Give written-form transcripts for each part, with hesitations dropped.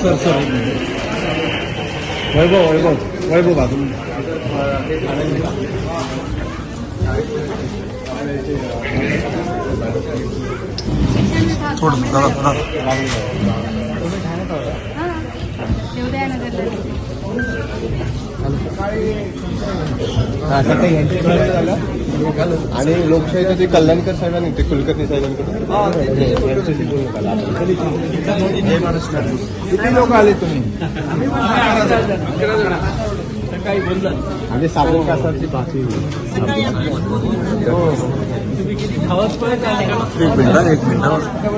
Sir वैभव बाजू आणि लोकशाहीचं ते कल्याणकर साहेबांनी ते कुलकर्णी साहेबांकडे किती लोक आले तुम्ही आणि साबण कासाची बाकी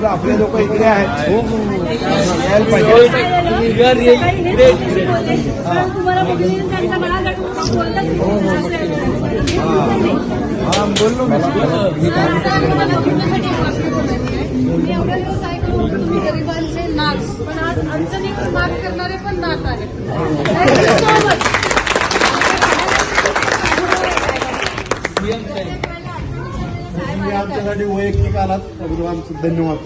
आपले लोक इकडे आहेत यायला पाहिजे बोललो गरिबांचे नाक पण आज अडचणीवर मात करणारे पण नाक आले. आमच्यासाठी वैयक्तिक आलात तर आमचं धन्यवाद.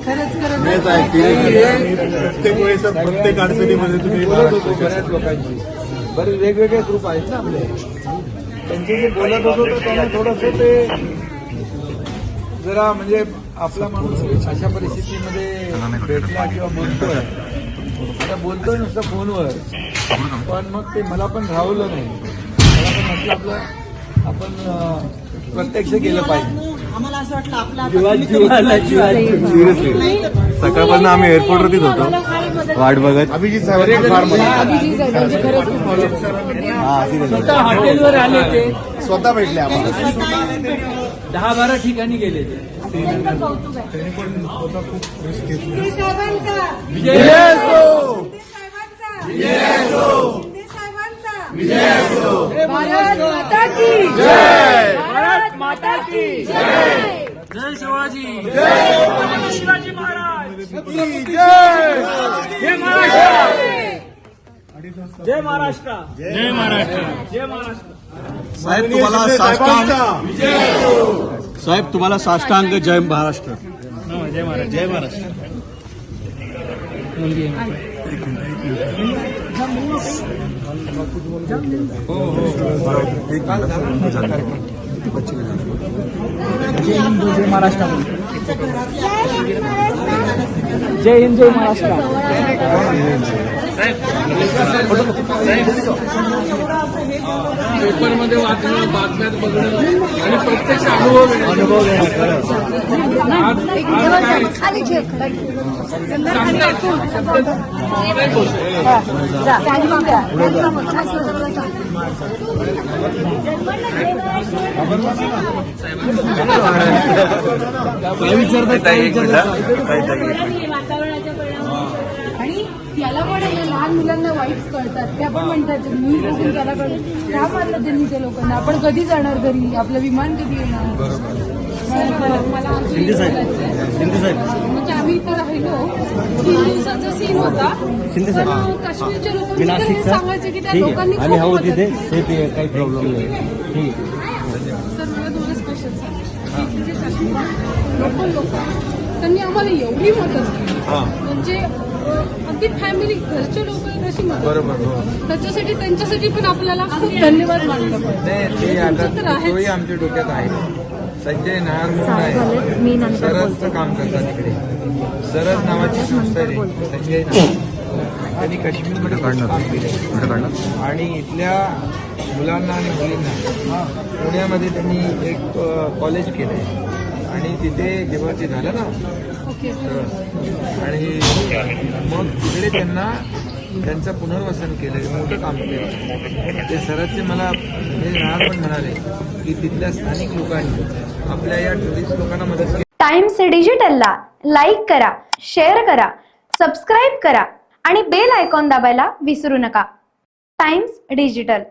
प्रत्येक वेळेस प्रत्येक अडचणीमध्ये तुम्ही बऱ्याच लोकांची बरेच वेगवेगळे ग्रुप आहेत ना आपले. त्यांचे जे बोलत होतो तर त्यांना थोडंसं ते जरा म्हणजे आपला माणूस अशा परिस्थितीमध्ये भेटला किंवा बोलतोय आता बोलतोय नुसतं फोनवर पण मग ते मला पण राहवलं नाही. मला पण म्हटलं आपलं आपण प्रत्यक्ष केलं पाहिजे. आम्हाला असं वाटलं आपला सिरियसली सकाळपासून आम्ही एअरपोर्टवरतीच होतो वाट बघत. अभिजित साहेबांची फार स्वतः हॉटेलवर आले ते स्वतः भेटले आम्हाला 10-12 ठिकाणी गेले ते. भारत माता की जय. जय शिवाजी. शिवाजी महाराज. जय महाराष्ट्र. जय महाराष्ट्र. जय महाराष्ट्र. जय महाराष्ट्र. साहेब तुम्हाला साष्टांग साहेब तुम्हाला साष्टांग जय महाराष्ट्र. जय महाराष्ट्र. जय महाराष्ट्र. जय हिंद जय महाराष्ट्र. जय हिंद जय महाराष्ट्र. पेपरमध्ये वाचणं बातम्यात बघणं आणि प्रत्यक्ष अनुभव घेणं खाली आणि त्याला पण लहान मुलांना वाईट कळतात. त्या पण म्हणतात न्यूज बघून त्याला कळत का मारलं त्यांनी त्या लोकांना. आपण कधी जाणार घरी. आपलं विमान कधी येणार. मला म्हणजे आम्ही इथं राहिलो 3 दिवसाचा सीन होता. काश्मीरच्या लोकांनी सांगायचं की त्या लोकांनी काही प्रॉब्लेम नाही. सर मला 2च क्वेश्चन सांगा. लोकल लोक त्यांनी आम्हाला एवढी मदत केली म्हणजे अगदी फॅमिली घरचे लोक कशी मदत. बरोबर. त्याच्यासाठी त्यांच्यासाठी पण आपल्याला खूप धन्यवाद मानलं पाहिजे. तोही आमच्या डोक्यात आहे. संजय नायर म्हणून आहे सरसचं काम करतात तिकडे. सरस नावाची संस्था आहे संजय नायर. त्यांनी काश्मीरमध्ये काम केले आणि इथल्या मुलांना आणि मुलींना पुण्यामध्ये त्यांनी एक कॉलेज केलंय आणि तिथे जेव्हा ते झालं ना आणि मग तिकडे त्यांना त्यांचं पुनर्वसन केलं. मोठं काम केलं ते. सरसचे मला नायर पण म्हणाले की तिथल्या स्थानिक लोकांनी आपल्या या टुरिस्ट लोकांना मदत केली. टाइम्स डिजिटलला लाईक करा, शेअर करा, सबस्क्राईब करा आणि बेल आयकॉन दाबायला विसरू नका. Times digital.